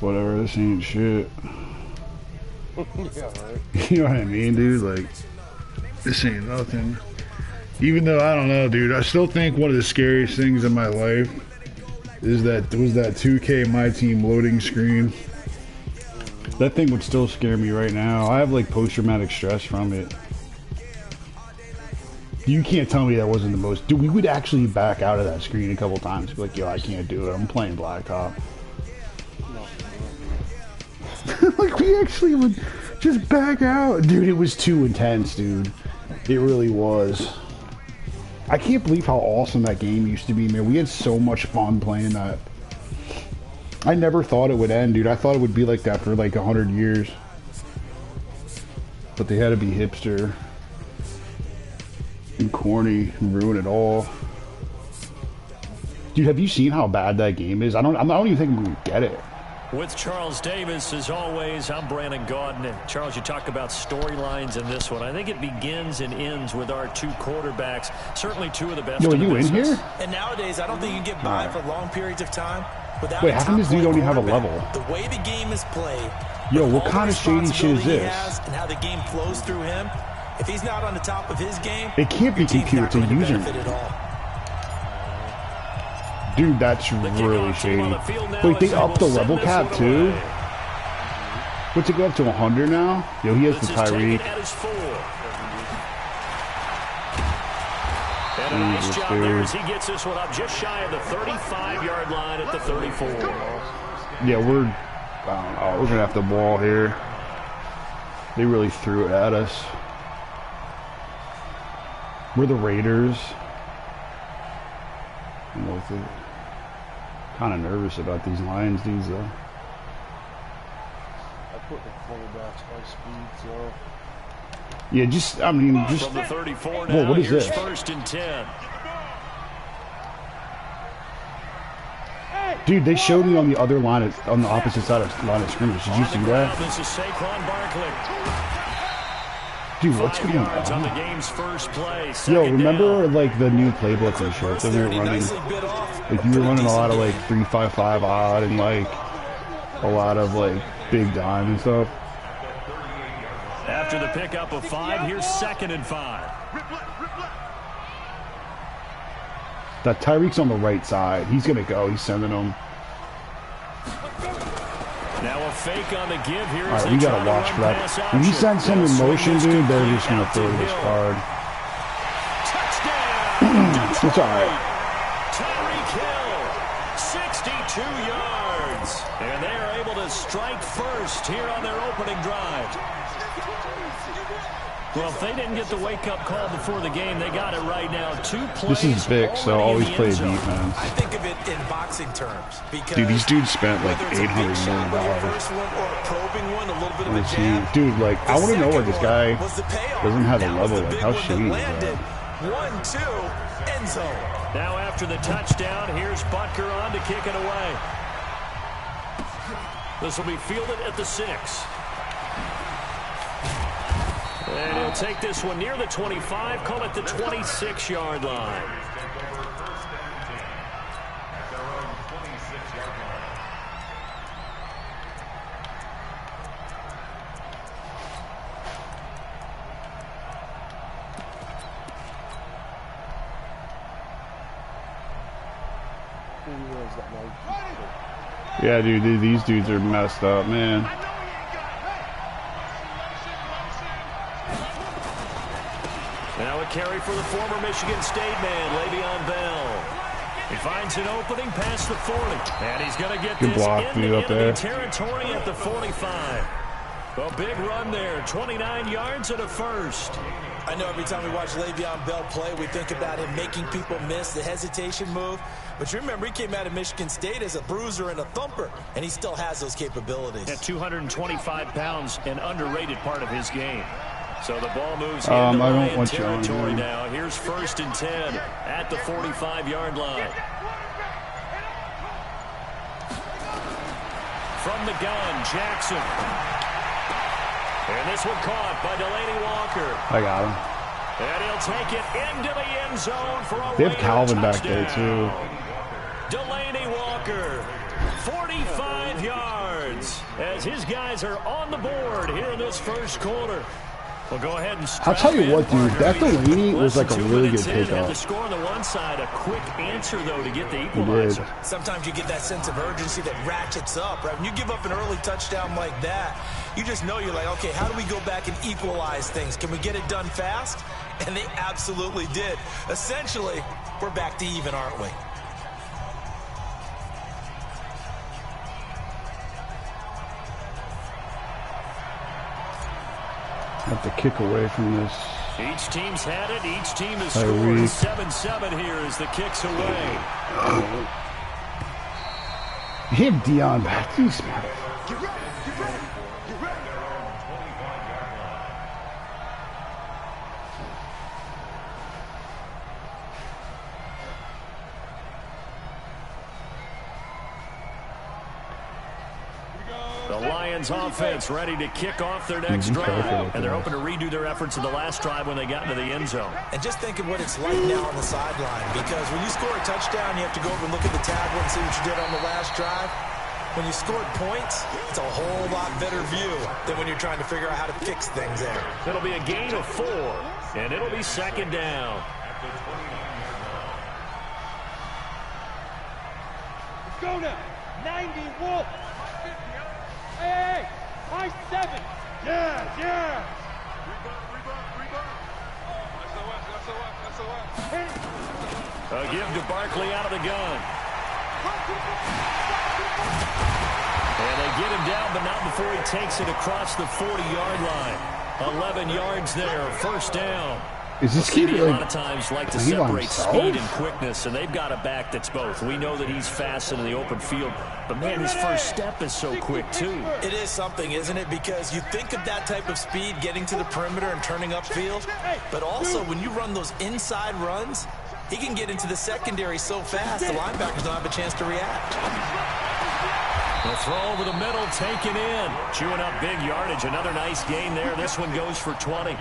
whatever, this ain't shit. Yeah, right. You know what I mean, dude? Like, this ain't nothing. Even though, I don't know, dude, I still think one of the scariest things in my life was that 2K My Team loading screen. That thing would still scare me right now. I have like post-traumatic stress from it. You can't tell me that wasn't the most... Dude, we would actually back out of that screen a couple times. Be like, yo, I can't do it. I'm playing Blacktop. Like, we actually would just back out. Dude, it was too intense, dude. It really was. I can't believe how awesome that game used to be, man. We had so much fun playing that. I never thought it would end, dude. I thought it would be like that for like 100 years. But they had to be hipster and corny and ruin it all. Dude, have you seen how bad that game is? I don't even think I'm gonna get it. With Charles Davis, as always, I'm Brandon Gaudin. And Charles, you talk about storylines in this one. I think it begins and ends with our two quarterbacks. Certainly two of the best. Yo, are you in here? And nowadays, I don't think you can get by for long periods of time without. Wait, how come this dude don't even have a level? The way the game is played. Yo, what kind of shady shit is this? And how the game flows through him. If he's not on the top of his game, it can't be computer, it's a username. Dude, that's really shady. Wait, they upped the level cap too? What's it go up to 100 now? Yo, he has the Tyreek. And a nice job there as he gets this one up just shy of the 35-yard line at the 34. Yeah, we're gonna have to ball here. They really threw it at us. We're the Raiders. I'm with it. Kind of nervous about these Lions dudes, though. I put the quarterbacks high speed, so. Yeah, just from the 34 now. Whoa, what is this? First and 10. Dude, they showed me on the other line, on the opposite side of line of scrimmage. Did you see that? This is Saquon Barkley. Dude, what's going on the game's first play? Yo, remember like the new playbook and shit that we were running? Like you were running a lot of like 3-5-5 odd and like a lot of like big dime and stuff. After the pickup of 5, here's 2nd and 5. That Tyreek's on the right side. He's gonna go. He's sending them. Now a fake on the give here. All right, we gotta watch for that. When he sends him in motion, dude, they're just gonna throw this card. Touchdown! It's all right. Tyreek Hill, 62 yards, and they are able to strike first here on their opening drive. Well, if they didn't get the wake-up call before the game, they got it right now. 2 plays. This is Vic, so always play defense. I think of it in boxing terms. Dude, these dudes spent like $800 million on this team. Dude, like, I want to know why this guy doesn't have a level. Like, how shady is that? 1-2, end zone. Now after the touchdown, here's Butker on to kick it away. This will be fielded at the 6. And he'll take this one near the 25, call it the 26-yard line. Yeah, dude, these dudes are messed up, man. Now a carry for the former Michigan State man, Le'Veon Bell. He finds an opening past the 40. And he's going to get good this block, into up there. Territory at the 45. A big run there, 29 yards and a first. I know every time we watch Le'Veon Bell play, we think about him making people miss the hesitation move. But you remember, he came out of Michigan State as a bruiser and a thumper, and he still has those capabilities. At 225 pounds, an underrated part of his game. So the ball moves into I don't Lion want you territory on now. Here's 1st and 10 at the 45-yard line. From the gun, Jackson. And this one caught by Delaney Walker. I got him. And he'll take it into the end zone for a They have Calvin touchdown. back there, too. Delaney Walker, 45 yards. yards as his guys are on the board here in this first quarter. We'll go ahead and I'll tell you what, dude, that Delaney was like a really good pickup. The score on the one side, a quick answer, though, to get the equalizer. Sometimes you get that sense of urgency that ratchets up, right? When you give up an early touchdown like that, you just know you're like, okay, how do we go back and equalize things? Can we get it done fast? And they absolutely did. Essentially, we're back to even, aren't we? Have to kick away from this. Each team's had it. Each team has scored 7-7 here as the kick's away. Him, Dion, back. He's smart. Offense ready to kick off their next drive, and they're hoping to redo their efforts in the last drive when they got into the end zone. And just think of what it's like now on the sideline, because when you score a touchdown, you have to go over and look at the tablet and see what you did on the last drive. When you scored points, it's a whole lot better view than when you're trying to figure out how to fix things there. It'll be a gain of 4, and it'll be second down. Let's go now. 91. Hey, high 7. Yeah. A give to Barkley out of the gun. And they get him down, but not before he takes it across the 40-yard line. 11 yards there, first down. Is this kid a lot of times like to separate speed and quickness, and they've got a back that's both. We know that he's fast in the open field, but man, his first step is so quick too. It is something, isn't it? Because you think of that type of speed getting to the perimeter and turning upfield, but also when you run those inside runs, he can get into the secondary so fast the linebackers don't have a chance to react. The throw over the middle, taken in, chewing up big yardage. Another nice gain there. This one goes for 20.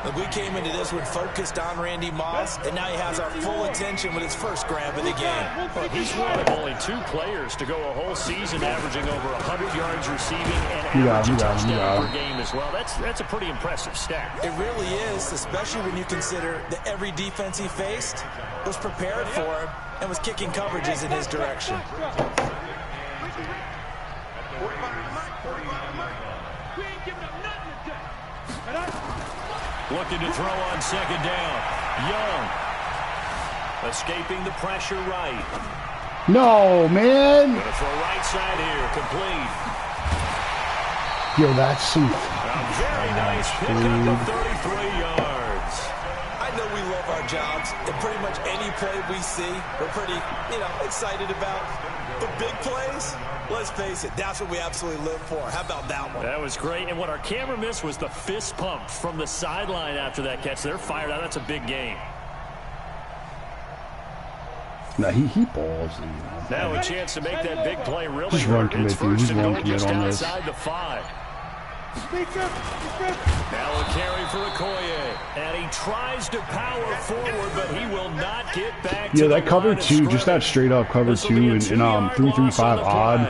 Look, we came into this one focused on Randy Moss, and now he has our full attention with his first grab of the game. Well, he's one of only 2 players to go a whole season averaging over 100 yards receiving and average a touchdown per game as well. That's a pretty impressive stat. It really is, especially when you consider that every defense he faced was prepared for him and was kicking coverages in his direction. Looking to throw on second down. Young. Escaping the pressure right. No, man. Going to throw right side here. Complete. Yo, that's some... A very nice pickup of 33 yards. I know we love our jobs, and pretty much any play we see, we're pretty, excited about. The big plays, let's face it, that's what we absolutely live for. How about that one? That was great. And what our camera missed was the fist pump from the sideline after that catch. They're fired out. That's a big game. Nah, he balls. Now a chance to make that big play really just run work. commit, It's first and goal just on this. outside the 5. Now a carry for Okoye. And he tries to power forward, but he will not get back to that cover 2, just that straight up cover 2 and 3-3-5 odd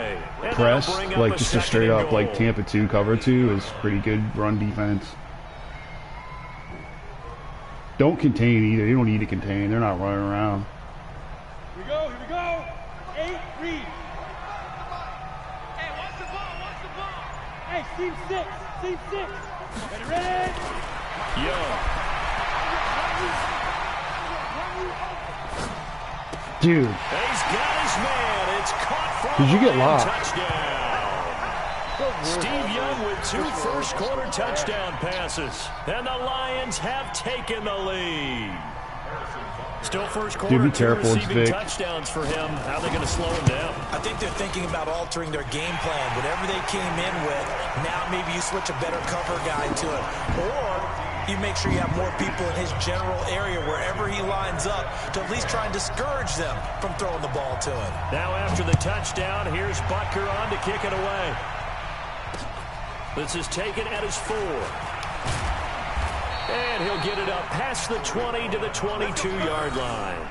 press, like just a straight up like Tampa 2 cover 2 is pretty good run defense. Don't contain either. You don't need to contain. They're not running around. Here we go. 8 read. Hey, watch the ball. Hey, team 6. Ready? Young. Dude. He's got his man. It's caught for Did you get locked? Touchdown. Steve Young with 2 first-quarter touchdown passes. And the Lions have taken the lead. Still first quarter, Dude, be careful, 2 receiving touchdowns for him. How are they going to slow him down? I think they're thinking about altering their game plan. Whatever they came in with, now maybe you switch a better cover guy to it. Or you make sure you have more people in his general area wherever he lines up to at least try and discourage them from throwing the ball to him. Now after the touchdown, here's Butker on to kick it away. This is taken at his 4. And he'll get it up past the 20 to the 22-yard line.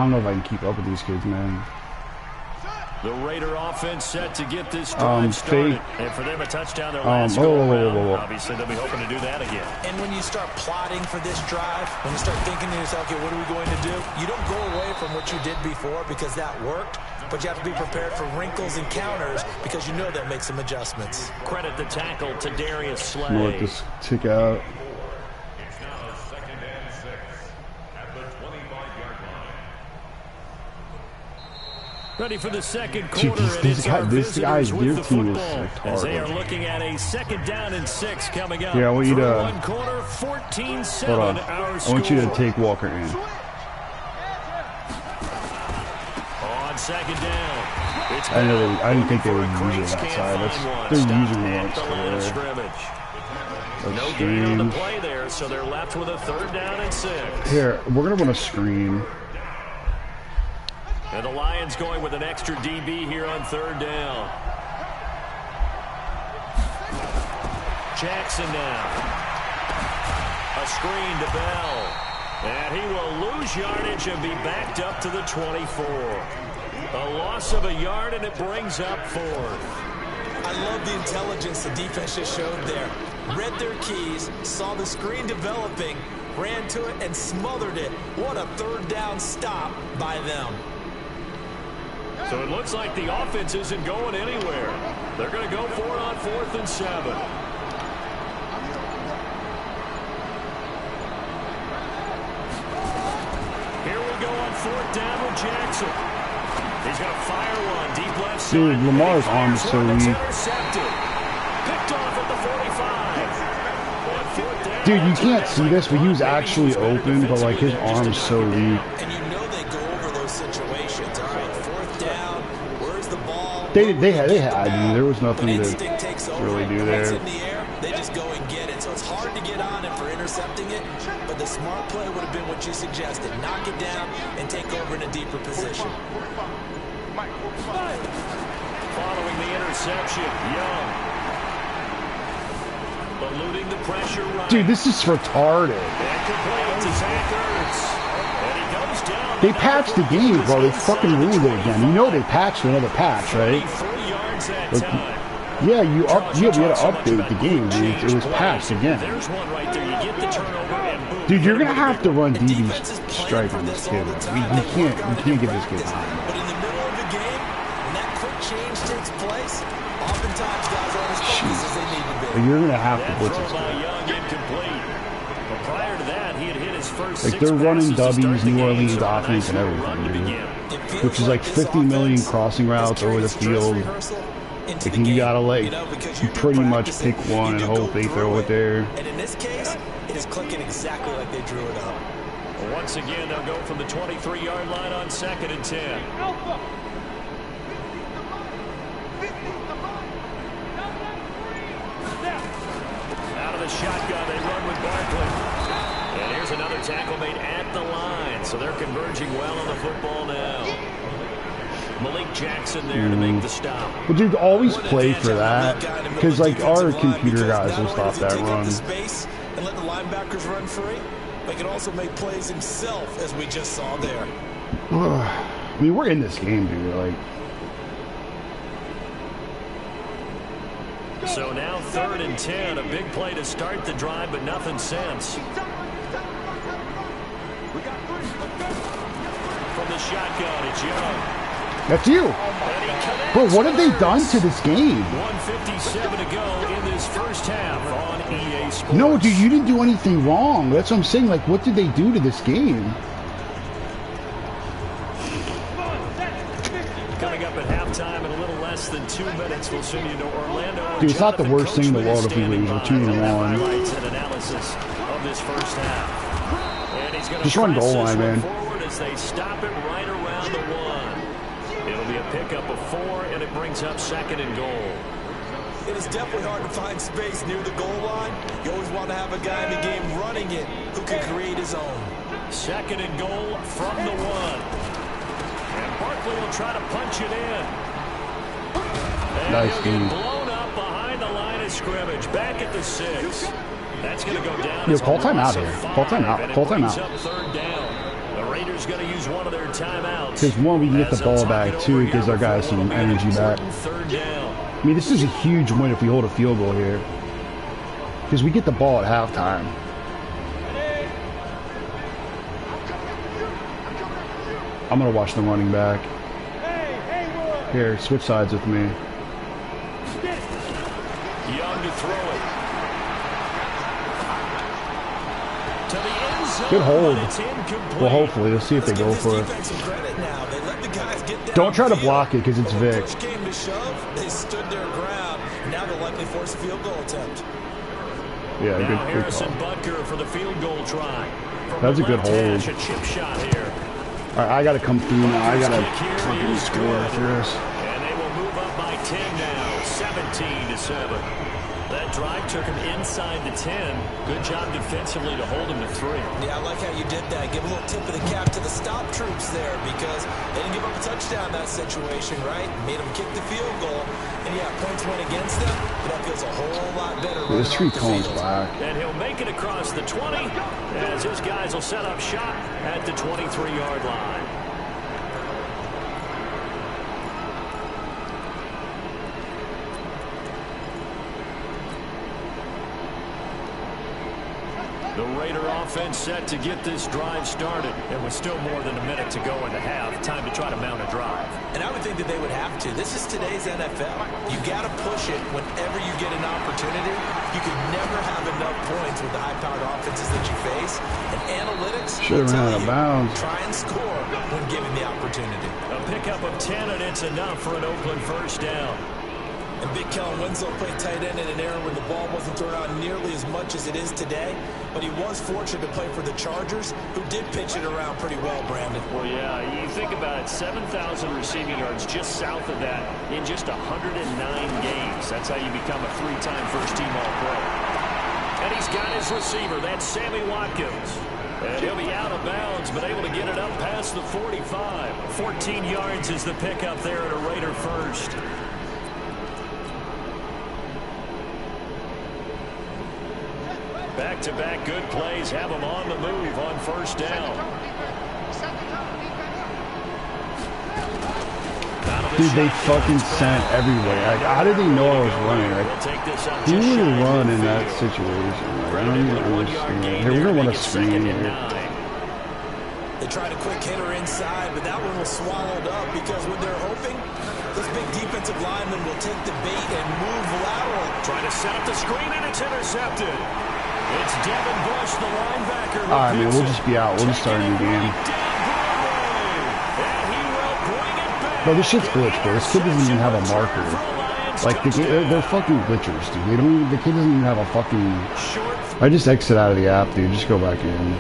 don't know if I can keep up with these kids, man. The Raider offense set to get this drive started. Fake. And for them, a touchdown their last go-around. Obviously, they'll be hoping to do that again. And when you start plotting for this drive, when you start thinking to yourself, okay, what are we going to do? You don't go away from what you did before because that worked, but you have to be prepared for wrinkles and counters because you know they'll make some adjustments. Credit the tackle to Darius Slay. I'm gonna let this tick out. Ready for the second quarter. Dude, this guy's their team is retarded. As they are looking at a 2nd down and 6 coming up. Yeah, I want you to. One quarter, 14-7. Hold on. I want you to take Walker in. On 2nd down. I didn't think they were using that side. They're using it for no gain on the play there, so they're left with a 3rd down and 6. Here, we're gonna run a screen. And the Lions going with an extra DB here on 3rd down. Jackson now. A screen to Bell. And he will lose yardage and be backed up to the 24. A loss of a yard, and it brings up 4th. I love the intelligence the defense just showed there. Read their keys, saw the screen developing, ran to it, and smothered it. What a 3rd down stop by them. So it looks like the offense isn't going anywhere. They're going to go for it on 4th and 7. Here we go on 4th down with Jackson. He's going to fire one deep left side. Dude, Lamar's arm is so weak. Intercepted. Picked off at the 45. Dude, you can't see this, but he was actually open, but like his arm's so weak. And you know they go over those situations. All right, 4th down. Where's the ball? They had, dude. There was nothing to really do there. In the air, they just go and get it. So it's hard to get on him for intercepting it, but the smart play would have been what you suggested. Knock it down and take over in a deeper position. Following the interception, Young. Eluding the pressure right. Dude, this is retarded. And complete to Zach Ertz. And he goes down. They patched the game, bro. They fucking ruined it again. You know they patched another patch, right? 3 yards that Like, time. yeah, we had to update the game, dude. It was patched again. There's one right there. You get the turnover and boom. Dude, you're gonna have to run DB's strike on this kid. We can't get this kid behind. But in the middle of the game, when that quick change takes place, oftentimes guys aren't as focused as they need to be. But you're gonna have to blitz Throw this by kid. Young incomplete. But prior to that, he had hit his first Like 6 they're running passes to start W's, the New game, Orleans so a offense and nice little run to everything, dude. begin. Which is like 50 million crossing routes over the field. Like you gotta you pretty much pick one and hope they throw it there. And in this case, it is clicking exactly like they drew it up. Once again, they'll go from the 23-yard line on 2nd and 10. Out of the shotgun, they run with Barkley. And here's another tackle made at the line. So they're converging well on the football now. Malik Jackson there to make the stop. Well, dude, always play for that. Because, like, our computer guys will stop that run. And let the linebackers run free. They can also make plays himself, as we just saw there. I mean, we're in this game, dude. Like, so now 3rd and 10. A big play to start the drive, but nothing since. From the shotgun, it's Young. that's you. Bro, what have they done to this game? 1:57 to go in this first half on EA Sports. No, dude, you didn't do anything wrong. That's what I'm saying. Like, what did they do to this game? Coming up at halftime in a little less than 2 minutes, we'll send you to Orlando. Dude, it's not the worst thing in the world if we lose. We're 2-1. Highlights and analysis of this first half. And he's going to Just run goal line, man. forward as they stop it right around the 1. It'll be a pickup of 4, and it brings up 2nd and goal. It is definitely hard to find space near the goal line. You always want to have a guy in the game running it who can create his own. 2nd and goal from the 1. And Barkley will try to punch it in. And Nice, he'll get dude. blown up behind the line of scrimmage. Back at the 6. That's going to go down. Yo, as a call timeout loss of here. 5, Call timeout. and it Call brings timeout. up 3rd down. The Raiders is going to use one of their timeouts. Because one, we can get the ball back. Two, it gives our guys some energy back. Third down. I mean, this is a huge win if we hold a field goal here. Because we get the ball at halftime. I'm going to watch the running back. Here, switch sides with me. Young to throw it. To the end zone. Good hold. But it's incomplete. Well, hopefully, let's see if they go for it. Don't try to block it because it's Vic. Push came to shove, they stood their ground. Now they'll likely force a field goal attempt. Yeah, now good Harrison call. Butker for the field goal try. From That's a good left hold. hash, a chip shot here. All right, I got to come through now. I got to Kick here fucking is score good. after this. And they will move up by 10 now, 17-7. That drive took him inside the 10. Good job defensively to hold him to 3. Yeah, I like how you did that. Give a little tip of the cap to the stop troops there because they didn't give up a touchdown in that situation, right? Made them kick the field goal. And yeah, points went against them, but that feels a whole lot better. This tree cones back. And he'll make it across the 20 as his guys will set up shop at the 23-yard line. The Raider offense set to get this drive started. And with still more than a minute to go in the half, time to try to mount a drive. And I would think that they would have to. This is today's NFL. You got to push it whenever you get an opportunity. You can never have enough points with the high-powered offenses that you face. And analytics Should have ran out of bounds. Try and score when given the opportunity. A pickup of 10, and it's enough for an Oakland first down. And Big Kellen Winslow played tight end in an era when the ball wasn't thrown out nearly as much as it is today. But he was fortunate to play for the Chargers, who did pitch it around pretty well, Brandon. Well, yeah, you think about it, 7,000 receiving yards just south of that in just 109 games. That's how you become a 3-time first-team All-Pro. And he's got his receiver. That's Sammy Watkins. And he'll be out of bounds, but able to get it up past the 45. 14 yards is the pickup there at a Raider first. Back-to-back good plays have them on the move on first down. Dude, they fucking sent everywhere. Like, how did they know I was running? Like, who would run in that situation? Like, I don't even understand. Here, we're going to want to screen here. They tried a quick hitter inside, but that one was swallowed up because what they're hoping, this big defensive lineman will take the bait and move lateral. Trying to set up the screen, and it's intercepted. It's Devin Bush, the linebacker. All right, man, we'll just be out. We'll just start a new game. Bro, this shit's glitched, bro. This kid doesn't even have a marker. Like, they're fucking glitchers, dude. They don't even, the kid doesn't even have a fucking... I just exit out of the app, dude. Just go back in.